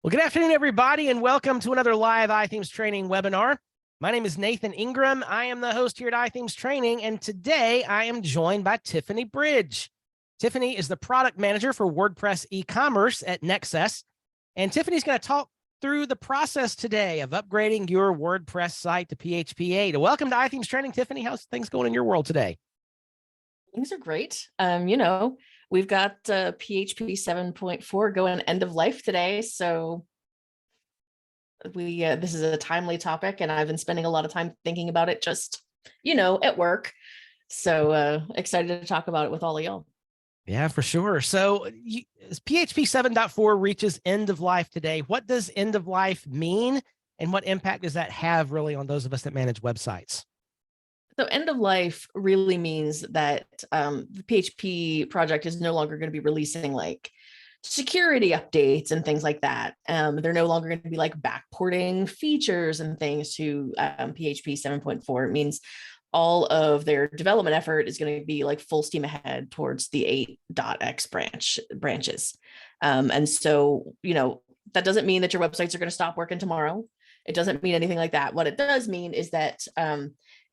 Well, good afternoon, everybody, and welcome to another live iThemes training webinar. My name is Nathan Ingram. I am the host here at iThemes Training, and today I am joined by Tiffany Bridge. Tiffany is the product manager for WordPress e-commerce at Nexcess, and Tiffany's going to talk through the process today of upgrading your WordPress site to PHP 8. Welcome to iThemes Training, Tiffany. How's things going in your world today? Things are great. We've got PHP 7.4 going end of life today. So this is a timely topic, and I've been spending a lot of time thinking about it just, at work. So excited to talk about it with all of y'all. Yeah, for sure. So PHP 7.4 reaches end of life today. What does end of life mean, and what impact does that have really on those of us that manage websites? So end of life really means that the PHP project is no longer going to be releasing like security updates and things like that. They're no longer going to be like backporting features and things to PHP 7.4. It means all of their development effort is going to be like full steam ahead towards the 8.x branches. And so, that doesn't mean that your websites are going to stop working tomorrow. It doesn't mean anything like that. What it does mean is that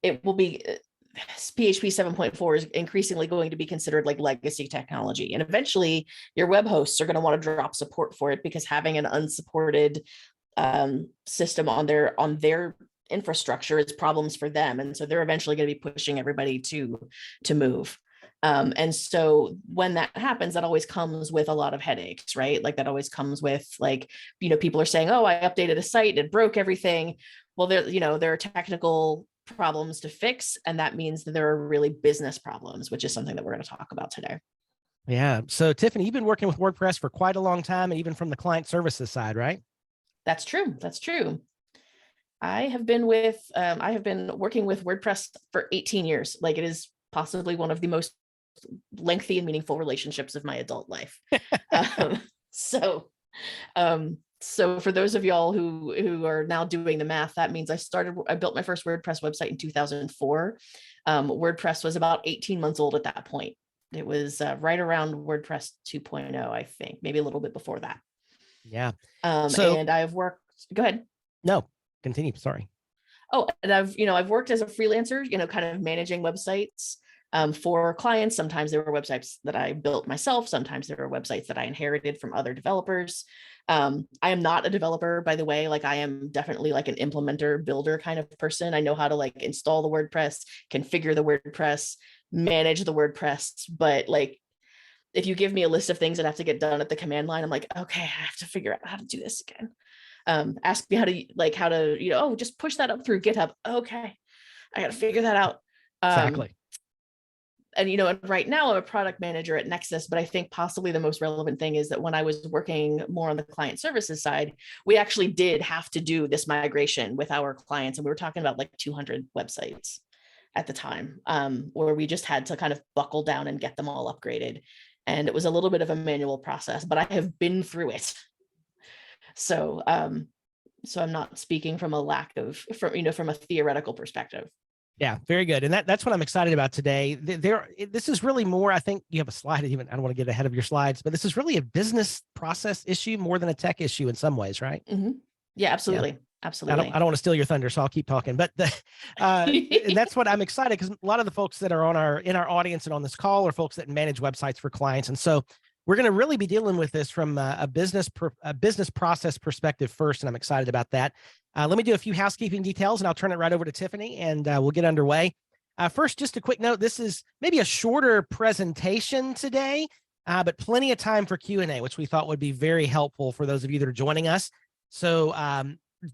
it will be PHP 7.4 is increasingly going to be considered like legacy technology. And eventually your web hosts are going to want to drop support for it, because having an unsupported system on their infrastructure is problems for them. And so they're eventually going to be pushing everybody to move. And so when that happens, that always comes with a lot of headaches, right? Like that always comes with like, people are saying, oh, I updated a site, it broke everything. Well, there are technical problems to fix, and that means that there are really business problems, which is something that we're going to talk about today. Yeah. So Tiffany, you've been working with WordPress for quite a long time, and even from the client services side, right? That's true. That's true. I have been working with WordPress for 18 years. Like, it is possibly one of the most lengthy and meaningful relationships of my adult life. So for those of y'all who are now doing the math, that means I built my first WordPress website in 2004. WordPress was about 18 months old at that point. It was right around WordPress 2.0, I think, maybe a little bit before that. Yeah. And I've worked, go ahead. No, continue. Sorry. Oh, and I've worked as a freelancer, kind of managing websites for clients. Sometimes there were websites that I built myself. Sometimes there were websites that I inherited from other developers. I am not a developer, by the way. Like, I am definitely like an implementer builder kind of person. I know how to like install the WordPress, configure the WordPress, manage the WordPress. But like, if you give me a list of things that have to get done at the command line, I'm like, okay, I have to figure out how to do this again. Ask me how to, just push that up through GitHub. Okay, I got to figure that out. Exactly. And, right now I'm a product manager at Nexus, but I think possibly the most relevant thing is that when I was working more on the client services side, we actually did have to do this migration with our clients. And we were talking about like 200 websites at the time, where we just had to kind of buckle down and get them all upgraded. And it was a little bit of a manual process, but I have been through it. So I'm not speaking from from a theoretical perspective. Yeah, very good. And that's what I'm excited about today. This is really more, I think you have a slide, I don't want to get ahead of your slides, but this is really a business process issue more than a tech issue in some ways, right? Mm-hmm. Yeah, absolutely. Yeah. Absolutely. I don't want to steal your thunder, so I'll keep talking. But and that's what I'm excited, because a lot of the folks that are in our audience and on this call are folks that manage websites for clients. And so we're going to really be dealing with this from a business process perspective first, and I'm excited about that. Let me do a few housekeeping details, and I'll turn it right over to Tiffany, and we'll get underway. First, just a quick note, this is maybe a shorter presentation today, but plenty of time for Q&A, which we thought would be very helpful for those of you that are joining us. So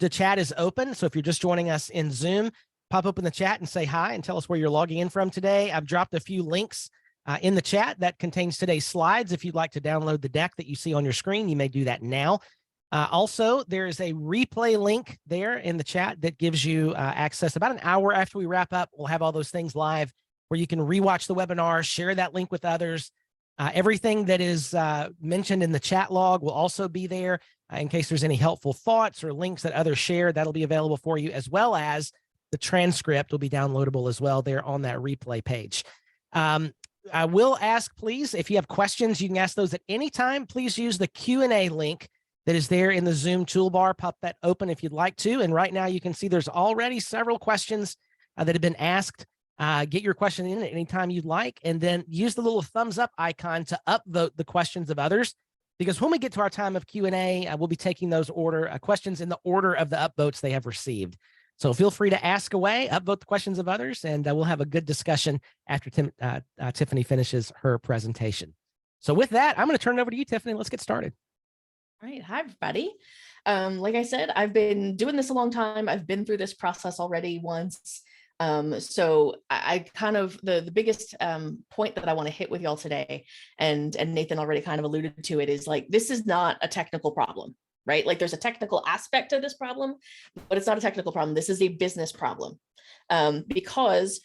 the chat is open, so if you're just joining us in Zoom, pop open the chat and say hi and tell us where you're logging in from today. I've dropped a few links in the chat that contains today's slides. If you'd like to download the deck that you see on your screen, you may do that now. Also, there is a replay link there in the chat that gives you access about an hour after we wrap up. We'll have all those things live where you can rewatch the webinar, share that link with others. Everything that is mentioned in the chat log will also be there in case there's any helpful thoughts or links that others share. That'll be available for you, as well as the transcript will be downloadable as well there on that replay page. I will ask, please, if you have questions, you can ask those at any time. Please use the Q&A link that is there in the Zoom toolbar. Pop that open if you'd like to. And right now you can see there's already several questions that have been asked. Get your question in at any time you'd like, and then use the little thumbs up icon to upvote the questions of others. Because when we get to our time of Q&A, we'll be taking those questions in the order of the upvotes they have received. So feel free to ask away, upvote the questions of others, and we'll have a good discussion after Tiffany finishes her presentation. So with that, I'm going to turn it over to you, Tiffany. Let's get started. All right. Hi, everybody. Like I said, I've been doing this a long time. I've been through this process already once. So I kind of, the biggest point that I want to hit with y'all today, and Nathan already kind of alluded to it, is like, this is not a technical problem, right? Like there's a technical aspect to this problem, but it's not a technical problem. This is a business problem. Because,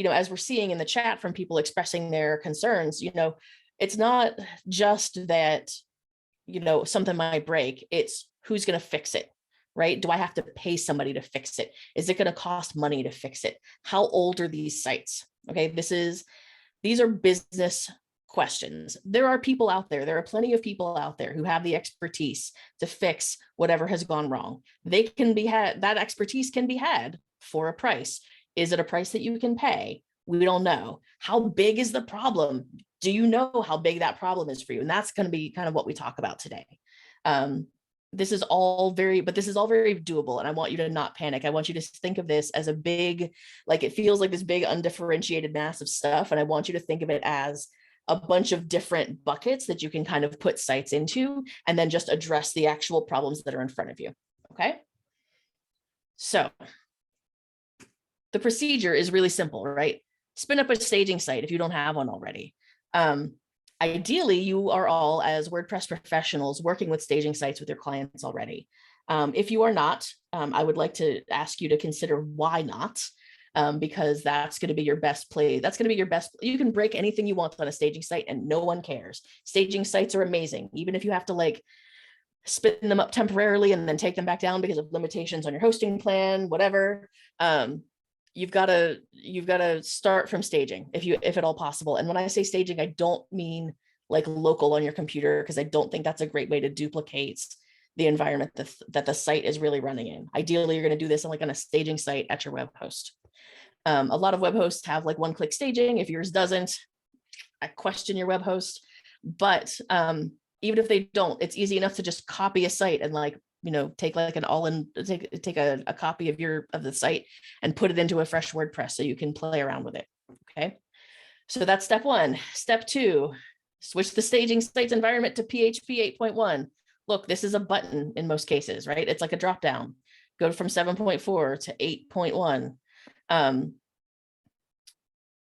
as we're seeing in the chat from people expressing their concerns, it's not just that, something might break, it's who's going to fix it. Right? Do I have to pay somebody to fix it? Is it going to cost money to fix it? How old are these sites? Okay, these are business questions. There are people out there. There are plenty of people out there who have the expertise to fix whatever has gone wrong. That expertise can be had for a price. Is it a price that you can pay? We don't know. How big is the problem? Do you know how big that problem is for you? And that's going to be kind of what we talk about today. This is all very doable. And I want you to not panic. I want you to think of this as a big, like, it feels like this big undifferentiated mass of stuff. And I want you to think of it as a bunch of different buckets that you can kind of put sites into, and then just address the actual problems that are in front of you. Okay. So the procedure is really simple, right? Spin up a staging site if you don't have one already. Ideally, you are all, as WordPress professionals, working with staging sites with your clients already. If you are not, I would like to ask you to consider why not, because that's going to be your best play. That's going to be your best. You can break anything you want on a staging site and no one cares. Staging sites are amazing, even if you have to like spin them up temporarily and then take them back down because of limitations on your hosting plan, whatever. You've got to start from staging if at all possible. And when I say staging, I don't mean like local on your computer, because I don't think that's a great way to duplicate the environment that the site is really running in. Ideally, you're going to do this on a staging site at your web host. A lot of web hosts have like one-click staging. If yours doesn't, I question your web host. But even if they don't, it's easy enough to just copy a site and take like take a copy of the site and put it into a fresh WordPress so you can play around with it. Okay. So that's step one. Step two, switch the staging site's environment to PHP 8.1. Look, this is a button in most cases, right? It's like a drop down. Go from 7.4 to 8.1.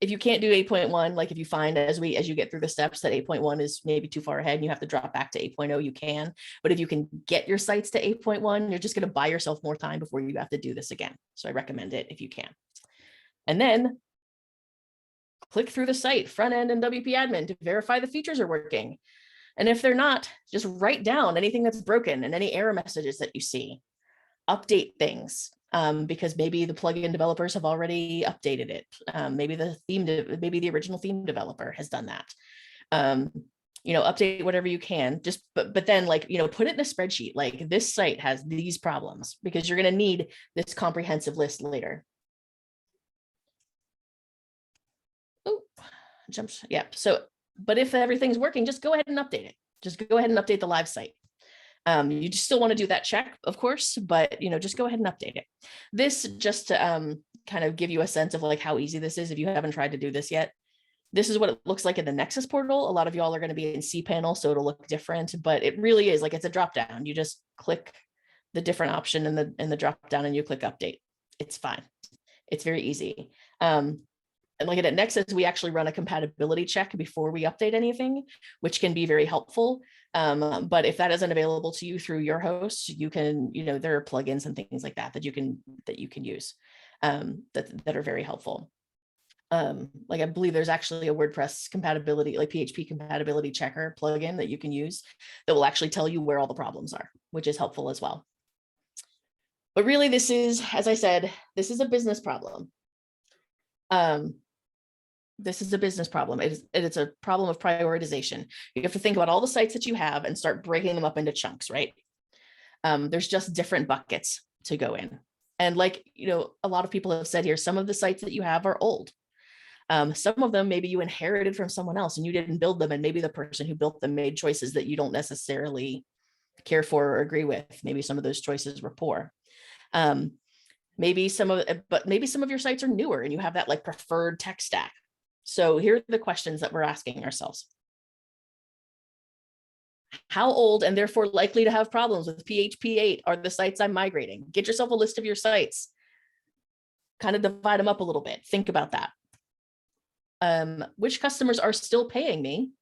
If you can't do 8.1, like if you find as you get through the steps that 8.1 is maybe too far ahead and you have to drop back to 8.0, you can. But if you can get your sites to 8.1, you're just going to buy yourself more time before you have to do this again. So I recommend it if you can. And then click through the site, front end and WP admin, to verify the features are working. And if they're not, just write down anything that's broken and any error messages that you see. Update things. Because maybe the plugin developers have already updated it. Maybe the original theme developer has done that. Update whatever you can. But then put it in a spreadsheet. Like, this site has these problems, because you're going to need this comprehensive list later. Oh, jumps. Yeah. So, but if everything's working, just go ahead and update it. Just go ahead and update the live site. You just still want to do that check, of course, but just go ahead and update it. This just to kind of give you a sense of like how easy this is if you haven't tried to do this yet. This is what it looks like in the Nexus portal. A lot of y'all are going to be in cPanel, so it'll look different, but it really is like it's a drop down. You just click the different option in the drop down and you click update. It's fine. It's very easy. And like at Nexus, we actually run a compatibility check before we update anything, which can be very helpful. But if that isn't available to you through your host, you can, there are plugins and things like that you can use that are very helpful. Like I believe there's actually a WordPress compatibility, like PHP compatibility checker plugin that you can use that will actually tell you where all the problems are, which is helpful as well. But really, this is, as I said, this is a business problem. This is a business problem. It's a problem of prioritization. You have to think about all the sites that you have and start breaking them up into chunks, right? There's just different buckets to go in. And like, a lot of people have said here, some of the sites that you have are old. Some of them maybe you inherited from someone else and you didn't build them. And maybe the person who built them made choices that you don't necessarily care for or agree with. Maybe some of those choices were poor. Maybe some of your sites are newer and you have that like preferred tech stack. So here are the questions that we're asking ourselves. How old and therefore likely to have problems with PHP 8 are the sites I'm migrating? Get yourself a list of your sites. Kind of divide them up a little bit. Think about that. Which customers are still paying me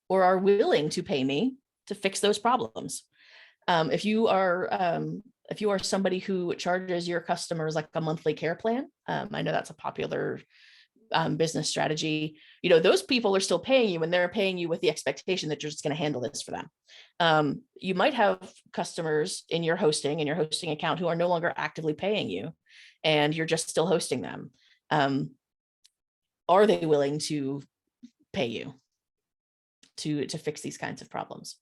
or are willing to pay me to fix those problems? If you are somebody who charges your customers like a monthly care plan, I know that's a popular business strategy. Those people are still paying you and they're paying you with the expectation that you're just going to handle this for them. You might have customers in your hosting account who are no longer actively paying you and you're just still hosting them. Are they willing to pay you to fix these kinds of problems?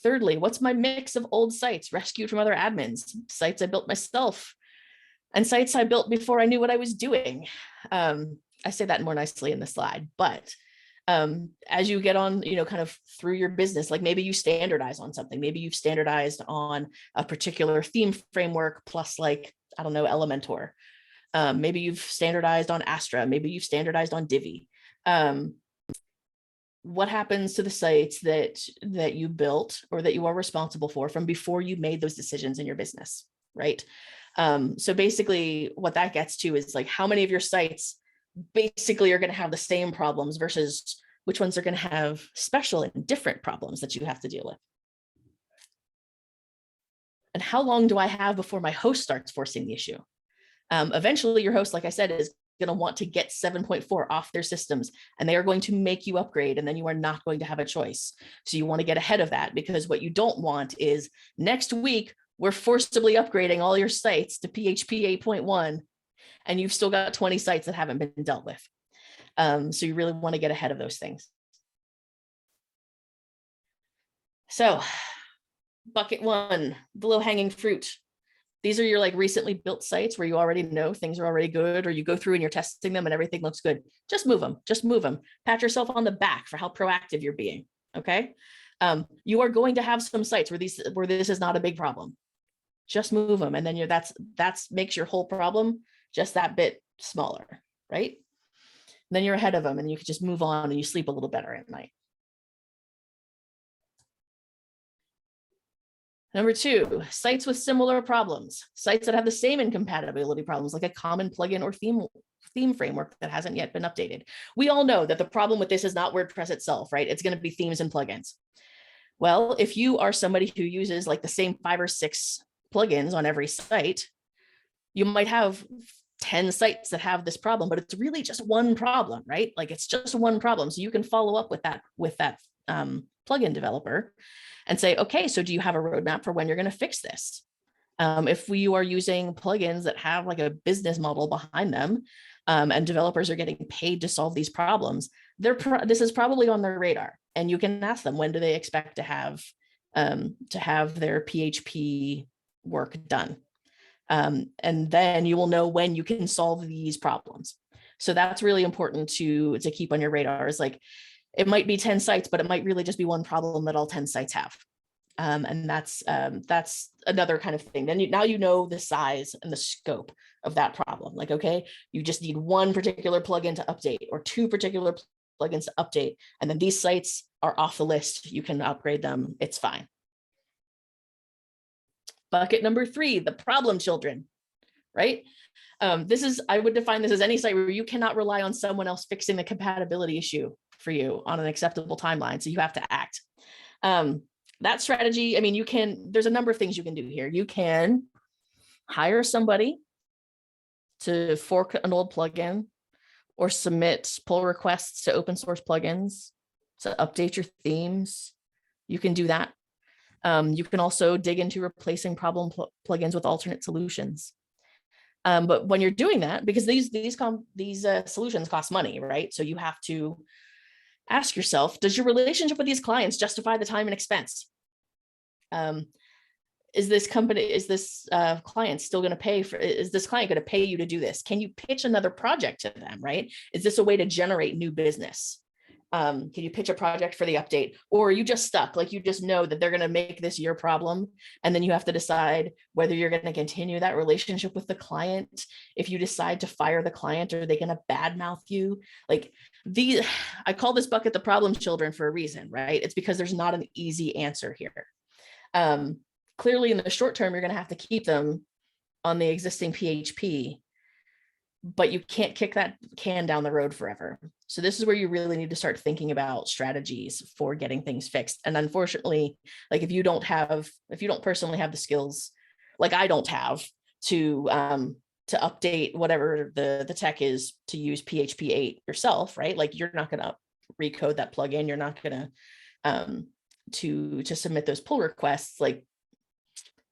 Thirdly, what's my mix of old sites rescued from other admins, sites I built myself, and sites I built before I knew what I was doing? I say that more nicely in the slide, but as you get on, kind of through your business, like maybe you standardize on something, maybe you've standardized on a particular theme framework plus like, I don't know, Elementor. Maybe you've standardized on Astra, maybe you've standardized on Divi. What happens to the sites that you built or that you are responsible for from before you made those decisions in your business, right? So basically what that gets to is like how many of your sites basically are going to have the same problems versus which ones are going to have special and different problems that you have to deal with. And how long do I have before my host starts forcing the issue? Eventually your host, like I said, is going to want to get 7.4 off their systems and they are going to make you upgrade and then you are not going to have a choice. So you want to get ahead of that because what you don't want is next week, we're forcibly upgrading all your sites to PHP 8.1 and you've still got 20 sites that haven't been dealt with. So you really want to get ahead of those things. So bucket one, the low-hanging fruit. These are your like recently built sites where you already know things are already good, or you go through and you're testing them and everything looks good. Just move them. Pat yourself on the back for how proactive you're being. Okay. You are going to have some sites where this is not a big problem. Just move them. And then that's makes your whole problem just that bit smaller. Right. And then you're ahead of them and you can just move on and you sleep a little better at night. Number two, sites with similar problems, sites that have the same incompatibility problems, like a common plugin or theme framework that hasn't yet been updated. We all know that the problem with this is not WordPress itself, right? It's going to be themes and plugins. Well, if you are somebody who uses like the same 5 or 6 plugins on every site, you might have 10 sites that have this problem, but it's really just one problem, right? Like it's just one problem. So you can follow up with that plugin developer and say, okay, so do you have a roadmap for when you're going to fix this? If we are using plugins that have like a business model behind them, and developers are getting paid to solve these problems, this is probably on their radar. And you can ask them, when do they expect to have their PHP work done? And then you will know when you can solve these problems. So that's really important to keep on your radar. Is like, it might be 10 sites, but it might really just be one problem that all 10 sites have. And that's another kind of thing. Then now you know the size and the scope of that problem. Like, okay, you just need one particular plugin to update or 2 particular plugins to update. And then these sites are off the list. You can upgrade them. It's fine. Bucket number 3, the problem children, right? I would define this as any site where you cannot rely on someone else fixing the compatibility issue for you on an acceptable timeline. So you have to act. That strategy, I mean, there's a number of things you can do here. You can hire somebody to fork an old plugin or submit pull requests to open source plugins to update your themes. You can do that. You can also dig into replacing problem plugins with alternate solutions. But when you're doing that, because these solutions cost money, right? So you have to ask yourself, does your relationship with these clients justify the time and expense? is this client still going to pay for, is this client going to pay you to do this? Can you pitch another project to them, right? Is this a way to generate new business? Can you pitch a project for the update, or are you just stuck? Like, you just know that they're going to make this your problem. And then you have to decide whether you're going to continue that relationship with the client. If you decide to fire the client, are they going to badmouth you? Like, I call this bucket the problem children for a reason, right? It's because there's not an easy answer here. Clearly in the short term, you're going to have to keep them on the existing PHP, but you can't kick that can down the road forever. So this is where you really need to start thinking about strategies for getting things fixed. And unfortunately, like, if you don't personally have the skills, like I don't have, to update whatever the tech is to use PHP 8 yourself, right? Like, you're not going to recode that plugin. You're not going to submit those pull requests. Like,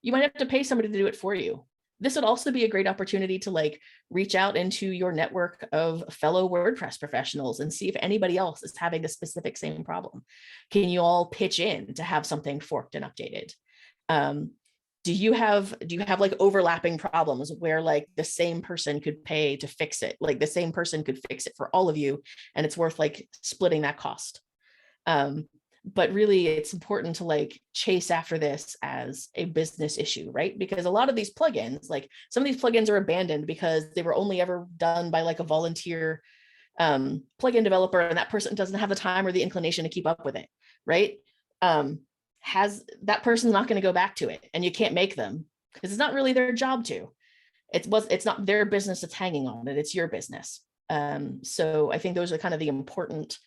you might have to pay somebody to do it for you. This would also be a great opportunity to like reach out into your network of fellow WordPress professionals and see if anybody else is having the specific same problem. Can you all pitch in to have something forked and updated? Do you have like overlapping problems where like the same person could pay to fix it? Like, the same person could fix it for all of you, and it's worth like splitting that cost. But really, it's important to like chase after this as a business issue, right? Because a lot of these plugins, like some of these plugins are abandoned because they were only ever done by like a volunteer plugin developer, and that person doesn't have the time or the inclination to keep up with it, right? That person's not going to go back to it, and you can't make them, because it's not really their job to. It's not their business that's hanging on it, it's your business. So I think those are kind of the important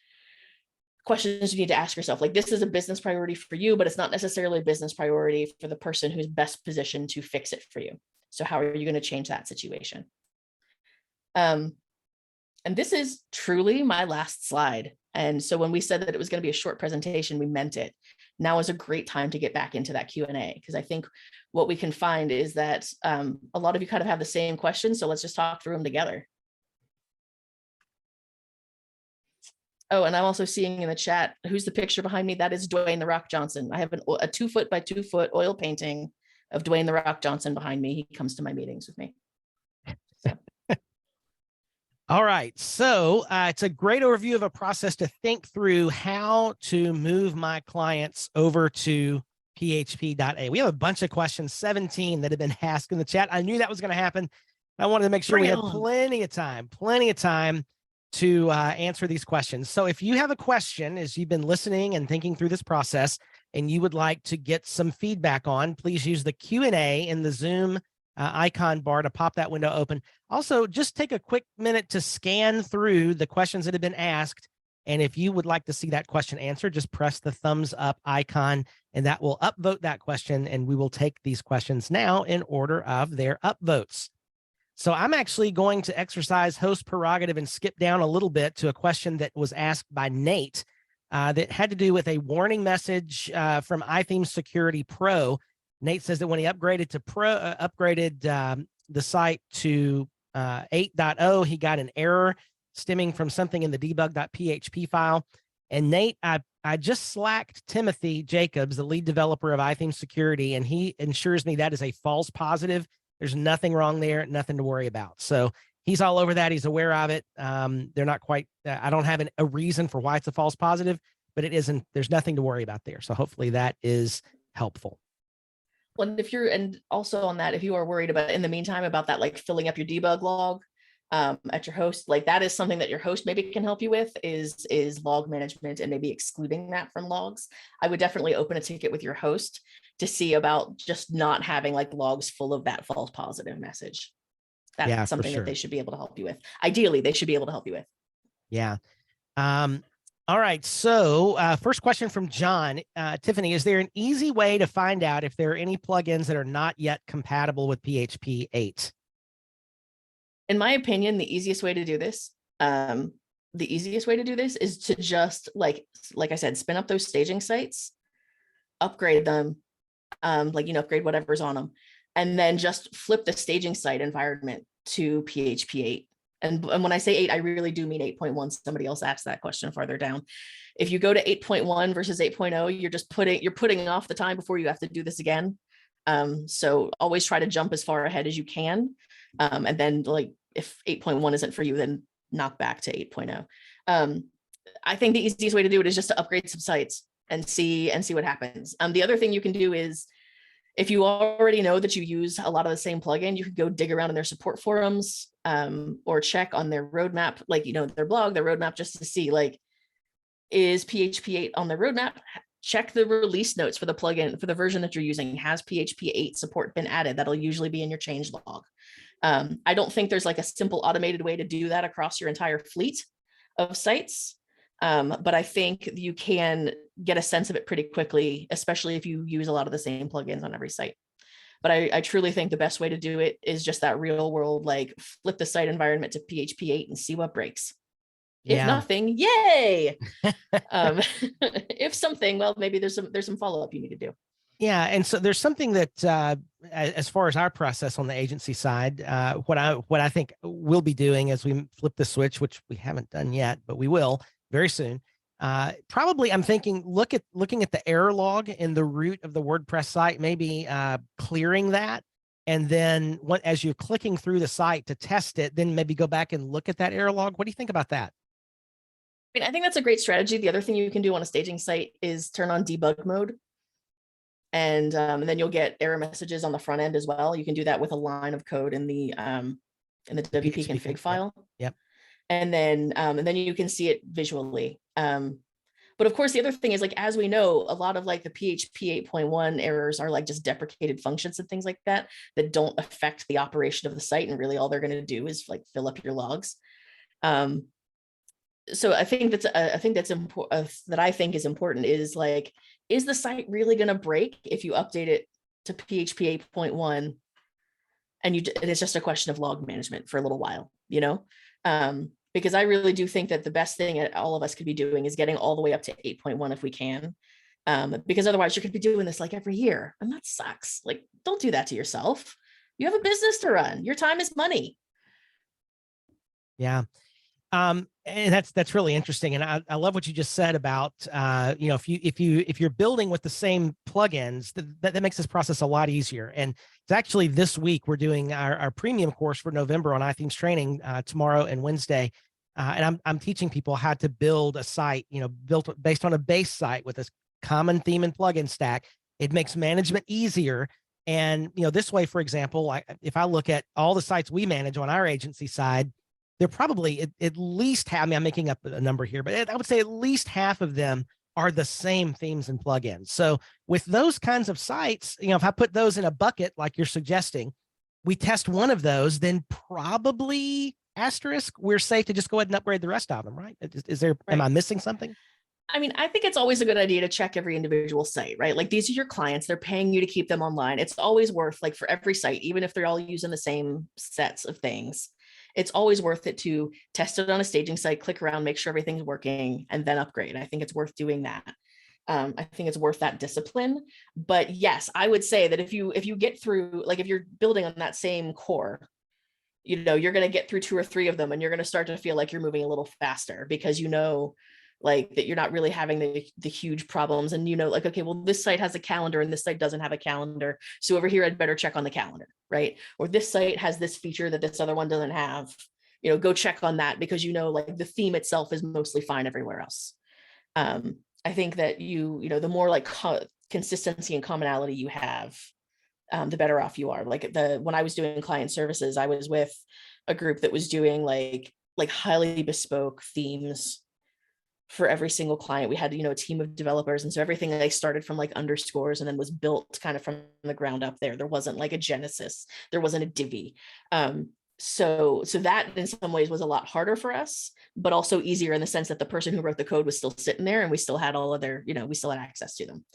questions you need to ask yourself. Like, this is a business priority for you, but it's not necessarily a business priority for the person who's best positioned to fix it for you. So how are you going to change that situation? And this is truly my last slide. And so when we said that it was going to be a short presentation, we meant it. Now is a great time to get back into that Q&A, because I think what we can find is that a lot of you kind of have the same questions. So let's just talk through them together. Oh, and I'm also seeing in the chat, who's the picture behind me? That is Dwayne "The Rock" Johnson. I have a 2 foot by 2 foot oil painting of Dwayne "The Rock" Johnson behind me. He comes to my meetings with me. So. All right. So it's a great overview of a process to think through how to move my clients over to PHP.A. We have a bunch of questions, 17 that have been asked in the chat. I knew that was going to happen. I wanted to make sure we had plenty of time to answer these questions. So if you have a question as you've been listening and thinking through this process, and you would like to get some feedback on, please use the Q&A in the Zoom icon bar to pop that window open. Also, just take a quick minute to scan through the questions that have been asked. And if you would like to see that question answered, just press the thumbs up icon, and that will upvote that question. And we will take these questions now in order of their upvotes. So I'm actually going to exercise host prerogative and skip down a little bit to a question that was asked by Nate that had to do with a warning message from iThemes Security Pro. Nate says that when he upgraded to the site to 8.0, he got an error stemming from something in the debug.php file. And Nate, I just slacked Timothy Jacobs, the lead developer of iThemes Security, and he assures me that is a false positive. There's nothing wrong there, nothing to worry about. So he's all over that. He's aware of it. They're not quite, I don't have a reason for why it's a false positive, but it isn't, there's nothing to worry about there. So hopefully that is helpful. Well, and also on that, if you are worried about, in the meantime, about that, like filling up your debug log at your host, like that is something that your host maybe can help you with, is log management and maybe excluding that from logs. I would definitely open a ticket with your host to see about just not having like logs full of that false positive message. That's something that they should be able to help you with. Ideally, they should be able to help you with. Yeah. All right. So first question from John. Tiffany, is there an easy way to find out if there are any plugins that are not yet compatible with PHP 8? In my opinion, the easiest way to do this is to just like I said, spin up those staging sites, upgrade them, upgrade whatever's on them, and then just flip the staging site environment to PHP 8. And when I say 8, I really do mean 8.1. Somebody else asked that question farther down. If you go to 8.1 versus 8.0, you're putting off the time before you have to do this again. So always try to jump as far ahead as you can. And then like if 8.1 isn't for you, then knock back to 8.0. I think the easiest way to do it is just to upgrade some sites and see what happens. The other thing you can do is, if you already know that you use a lot of the same plugin, you could go dig around in their support forums, or check on their roadmap, like, their blog, their roadmap, just to see, like, is PHP 8 on their roadmap? Check the release notes for the plugin, for the version that you're using. Has PHP 8 support been added? That'll usually be in your change log. I don't think there's like a simple automated way to do that across your entire fleet of sites. But I think you can get a sense of it pretty quickly, especially if you use a lot of the same plugins on every site. But I truly think the best way to do it is just that real world, like flip the site environment to PHP 8 and see what breaks. If nothing, yay. If something, well, maybe there's some follow-up you need to do. Yeah. And so there's something that, as far as our process on the agency side, what I think we'll be doing as we flip the switch, which we haven't done yet, but we will very soon. Probably I'm thinking, looking at the error log in the root of the WordPress site, maybe clearing that. And then as you're clicking through the site to test it, then maybe go back and look at that error log. What do you think about that? I mean, I think that's a great strategy. The other thing you can do on a staging site is turn on debug mode. And then you'll get error messages on the front end as well. You can do that with a line of code in the WP config file. Yep. And then you can see it visually. But of course, the other thing is, like, as we know, a lot of like the PHP 8.1 errors are like just deprecated functions and things like that don't affect the operation of the site. And really all they're going to do is like fill up your logs. So I think that's important. That I think is important is like, is the site really going to break if you update it to PHP 8.1 and it's just a question of log management for a little while, because I really do think that the best thing all of us could be doing is getting all the way up to 8.1 if we can, because otherwise you could be doing this like every year, and that sucks. Like, don't do that to yourself. You have a business to run. Your time is money. Yeah. And that's really interesting. And I love what you just said about, if you're building with the same plugins, that makes this process a lot easier. And it's actually this week, we're doing our premium course for November on iThemes training, tomorrow and Wednesday. And I'm teaching people how to build a site, built based on a base site with a common theme and plugin stack. It makes management easier. And, this way, for example, if I look at all the sites we manage on our agency side, they're probably at least half, I'm making up a number here, but I would say at least half of them are the same themes and plugins. So with those kinds of sites, if I put those in a bucket, like you're suggesting, we test one of those, then probably asterisk, we're safe to just go ahead and upgrade the rest of them, right? Am I missing something? I mean, I think it's always a good idea to check every individual site, right? Like, these are your clients, they're paying you to keep them online. It's always worth, like, for every site, even if they're all using the same sets of things, it's always worth it to test it on a staging site, click around, make sure everything's working, and then upgrade. I think it's worth doing that. I think it's worth that discipline. But yes, I would say that if you get through, like, if you're building on that same core, you're going to get through 2 or 3 of them, and you're going to start to feel like you're moving a little faster, because like that you're not really having the huge problems. And like, okay, well, this site has a calendar and this site doesn't have a calendar, so over here I'd better check on the calendar, right? Or this site has this feature that this other one doesn't have, go check on that, because like the theme itself is mostly fine everywhere else. I think that the more like consistency and commonality you have, the better off you are. Like, when I was doing client services, I was with a group that was doing like highly bespoke themes for every single client. We had, a team of developers. And so everything started from like underscores and then was built kind of from the ground up there. There wasn't like a Genesis, there wasn't a Divi. So that in some ways was a lot harder for us, but also easier in the sense that the person who wrote the code was still sitting there and we still had all of their, we still had access to them.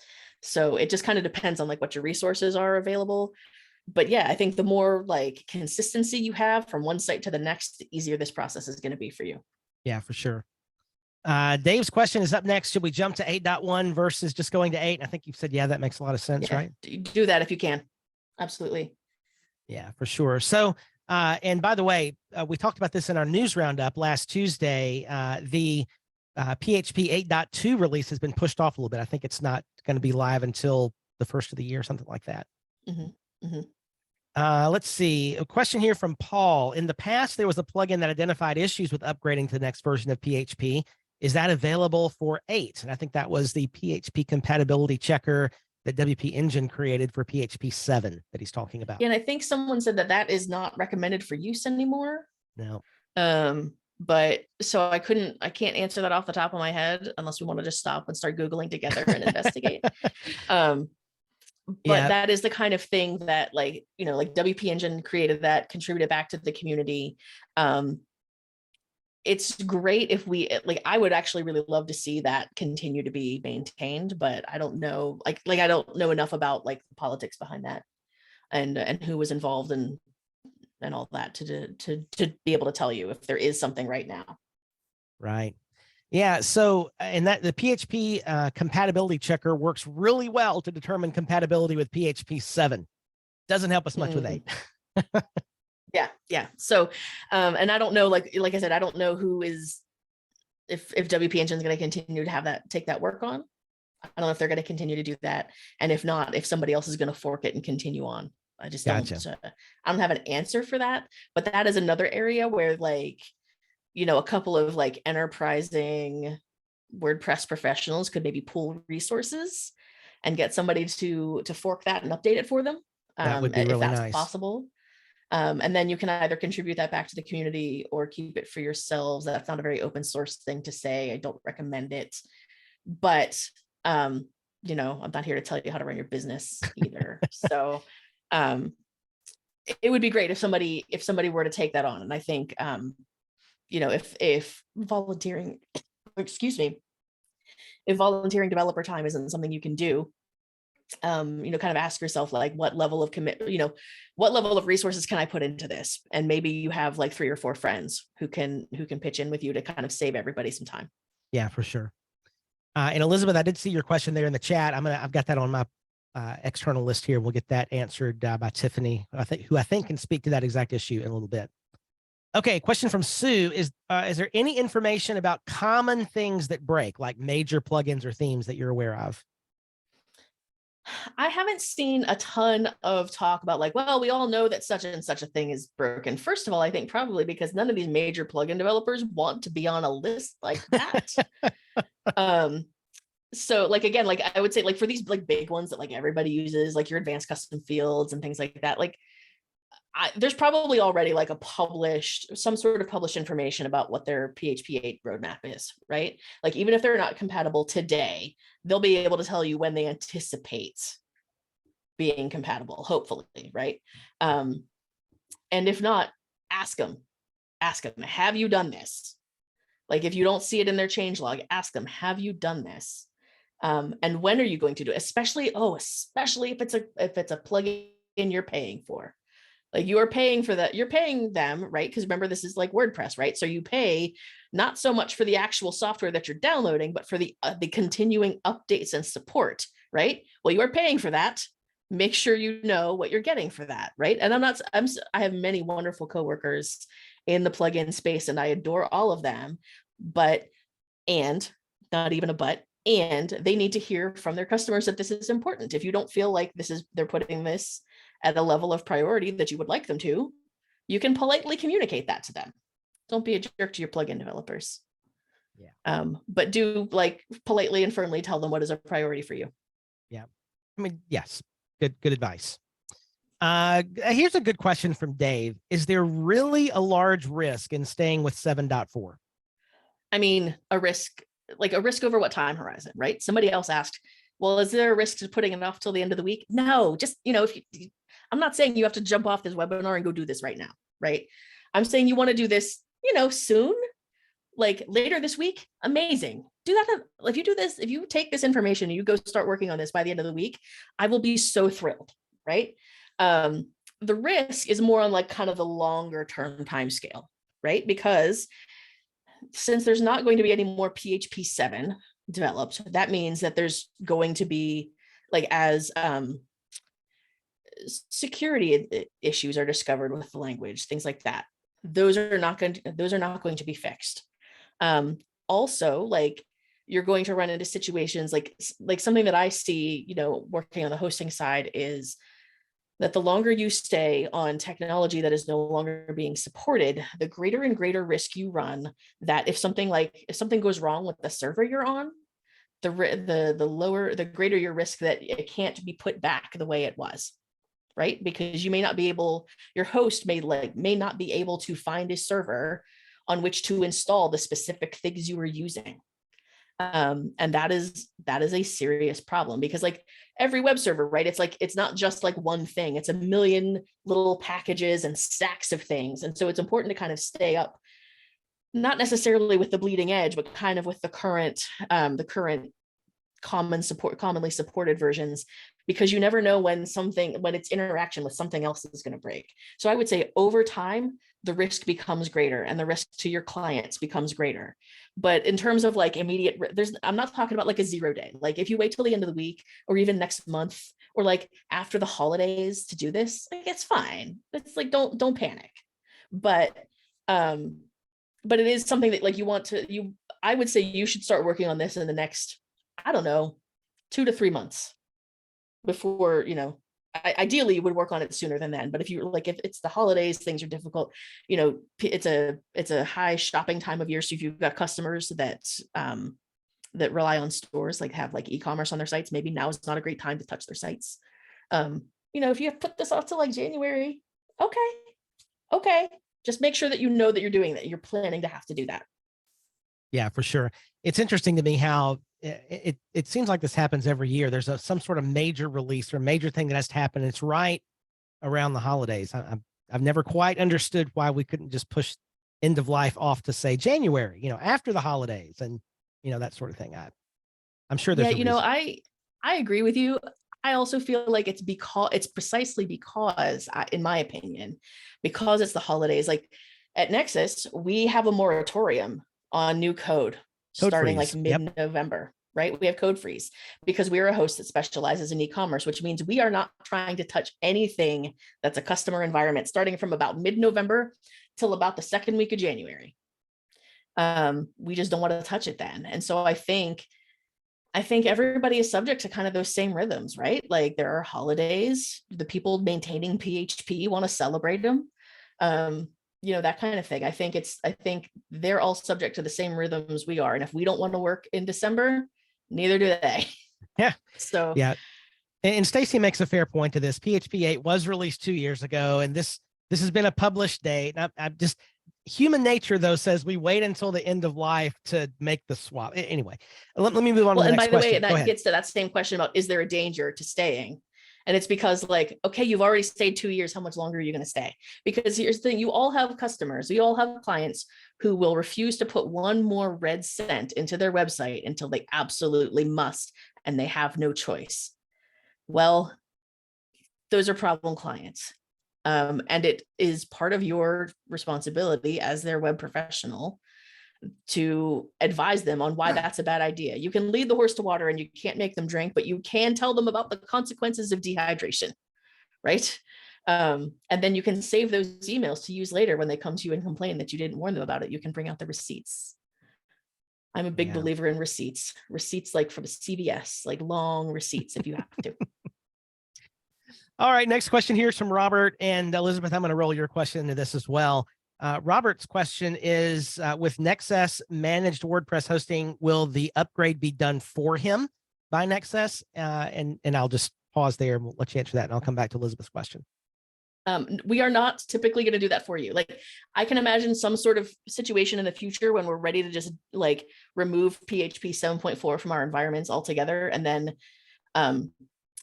So it just kind of depends on like what your resources are available. But yeah, I think the more like consistency you have from one site to the next, the easier this process is going to be for you. Yeah, for sure. Dave's question is up next. Should we jump to 8.1 versus just going to 8? I think you've said, yeah, that makes a lot of sense, right? Do that if you can. Absolutely. Yeah, for sure. So, and by the way, we talked about this in our news roundup last Tuesday. The PHP 8.2 release has been pushed off a little bit. I think it's not going to be live until the first of the year, something like that. Let's see. A question here from Paul. In the past, there was a plugin that identified issues with upgrading to the next version of PHP. Is that available for 8? And I think that was the PHP Compatibility Checker that WP Engine created for PHP 7 that he's talking about. Yeah, and I think someone said that that is not recommended for use anymore. No. But so I can't answer that off the top of my head unless we want to just stop and start Googling together and investigate. But that is the kind of thing that, like, you know, like WP Engine created that, contributed back to the community. It's great if we, like, I would actually really love to see that continue to be maintained, but I don't know, like I don't know enough about like the politics behind that and who was involved and all that to be able to tell you if there is something right now. Right. Yeah. So, and that the PHP compatibility checker works really well to determine compatibility with PHP 7. Doesn't help us much with 8. Yeah. So, and I don't know, like I said, I don't know who is, if WP Engine is going to continue to have that, take that work on. I don't know if they're going to continue to do that. And if not, if somebody else is going to fork it and continue on. I just don't, I don't have an answer for that, but that is another area where, like, you know, a couple of like enterprising WordPress professionals could maybe pool resources and get somebody to fork that and update it for them. That would be really if that's nice. possible. And then you can either contribute that back to the community or keep it for yourselves. That's not a very open source thing to say. I don't recommend it, but you know, I'm not here to tell you how to run your business either. So it would be great if somebody were to take that on. And I think, you know, if volunteering, if volunteering developer time isn't something you can do, you know, kind of ask yourself, like, what level of what level of resources can I put into this? And maybe you have like 3 or 4 friends who can pitch in with you to kind of save everybody some time. Yeah, for sure. And Elizabeth, I did see your question there in the chat. I've got that on my external list here. We'll get that answered by Tiffany, who I think can speak to that exact issue in a little bit. Okay, question from Sue is there any information about common things that break, like major plugins or themes that you're aware of? I haven't seen a ton of talk about, like, well, we all know that such and such a thing is broken. First of all, I think probably because none of these major plugin developers want to be on a list like that. So, like, again, like I would say, like, for these like big ones that like everybody uses, like your advanced custom fields and things like that, like there's probably already like some sort of published information about what their PHP 8 roadmap is, right? Like, even if they're not compatible today, they'll be able to tell you when they anticipate being compatible, hopefully, right? And if not, ask them, have you done this? Like, if you don't see it in their changelog, ask them, have you done this? And when are you going to do it? Especially if it's a plugin you're paying for. Like, you are paying for that, you're paying them, right? Because remember, this is like WordPress, right? So you pay not so much for the actual software that you're downloading, but for the continuing updates and support, right? Well, you are paying for that. Make sure you know what you're getting for that, right? And I have many wonderful coworkers in the plugin space, and I adore all of them, and they need to hear from their customers that this is important. If you don't feel like they're putting this at a level of priority that you would like them to, you can politely communicate that to them. Don't be a jerk to your plugin developers. Yeah. But do, like, politely and firmly tell them what is a priority for you. Yeah. I mean, yes. Good advice. Here's a good question from Dave. Is there really a large risk in staying with 7.4? I mean, a risk over what time horizon, right? Somebody else asked, well, is there a risk to putting it off till the end of the week? No, just, you know, I'm not saying you have to jump off this webinar and go do this right now, right? I'm saying you want to do this, you know, soon, like later this week. Amazing. Do that. If you do this, if you take this information and you go start working on this by the end of the week, I will be so thrilled, right? The risk is more on like kind of the longer term time scale, right? Because since there's not going to be any more PHP 7 developed, that means that there's going to be, like, as security issues are discovered with the language, things like that, those are not going to be fixed. Also, like, you're going to run into situations like something that I see, you know, working on the hosting side is that the longer you stay on technology that is no longer being supported, the greater and greater risk you run that if something goes wrong with the server you're on, the greater your risk that it can't be put back the way it was, right? Because you may not be able, your host may not be able to find a server on which to install the specific things you were using. And that is a serious problem, because like every web server, right? It's not just like one thing, it's a million little packages and stacks of things. And so it's important to kind of stay up, not necessarily with the bleeding edge, but kind of with the current commonly supported versions, because you never know when its interaction with something else is going to break. So I would say over time, the risk becomes greater and the risk to your clients becomes greater. But in terms of like immediate, I'm not talking about like a 0 day. Like if you wait till the end of the week or even next month or like after the holidays to do this, like it's fine. It's like, don't panic. But it is something that like I would say you should start working on this in the next, I don't know, 2 to 3 months before, ideally you would work on it sooner than then. But if it's the holidays, things are difficult, it's a high shopping time of year. So if you've got customers that rely on stores, like have like e-commerce on their sites, maybe now is not a great time to touch their sites. If you have put this off to like January, okay. Just make sure that that you're doing that. You're planning to have to do that. Yeah, for sure. It's interesting to me how it seems like this happens every year. There's some sort of major release or major thing that has to happen. It's right around the holidays. I've never quite understood why we couldn't just push end of life off to say January, after the holidays and, that sort of thing. I'm sure there's a reason. I agree with you. I also feel like it's precisely because, in my opinion, because it's the holidays. Like at Nexus, we have a moratorium on new code starting freeze. Like mid-November, right? We have code freeze because we're a host that specializes in e-commerce, which means we are not trying to touch anything that's a customer environment starting from about mid-November till about the second week of January. We just don't want to touch it then. And so I think everybody is subject to kind of those same rhythms, right? Like there are holidays, the people maintaining PHP want to celebrate them. That kind of thing. I think they're all subject to the same rhythms we are. And if we don't want to work in December, neither do they. Yeah. So yeah. And Stacy makes a fair point to this. PHP 8 was released 2 years ago, and this has been a published date. I'm just, human nature though says we wait until the end of life to make the swap. Anyway, let me move on to the next question. And by the way, that gets to that same question about, is there a danger to staying? And it's because like, okay, you've already stayed 2 years. How much longer are you going to stay? Because here's the thing, you all have customers, you all have clients who will refuse to put one more red cent into their website until they absolutely must, and they have no choice. Well, those are problem clients. And it is part of your responsibility as their web professional to advise them on why that's a bad idea. You can lead the horse to water and you can't make them drink, but you can tell them about the consequences of dehydration, right? And then you can save those emails to use later when they come to you and complain that you didn't warn them about it. You can bring out the receipts. I'm a big believer in receipts like from CVS, like long receipts if you have to. All right, next question here is from Robert, and Elizabeth, I'm going to roll your question into this as well. Robert's question is, with Nexcess managed WordPress hosting, will the upgrade be done for him by Nexcess? And I'll just pause there and we'll let you answer that, and I'll come back to Elizabeth's question. We are not typically going to do that for you. Like I can imagine some sort of situation in the future when we're ready to just like remove PHP 7.4 from our environments altogether, and then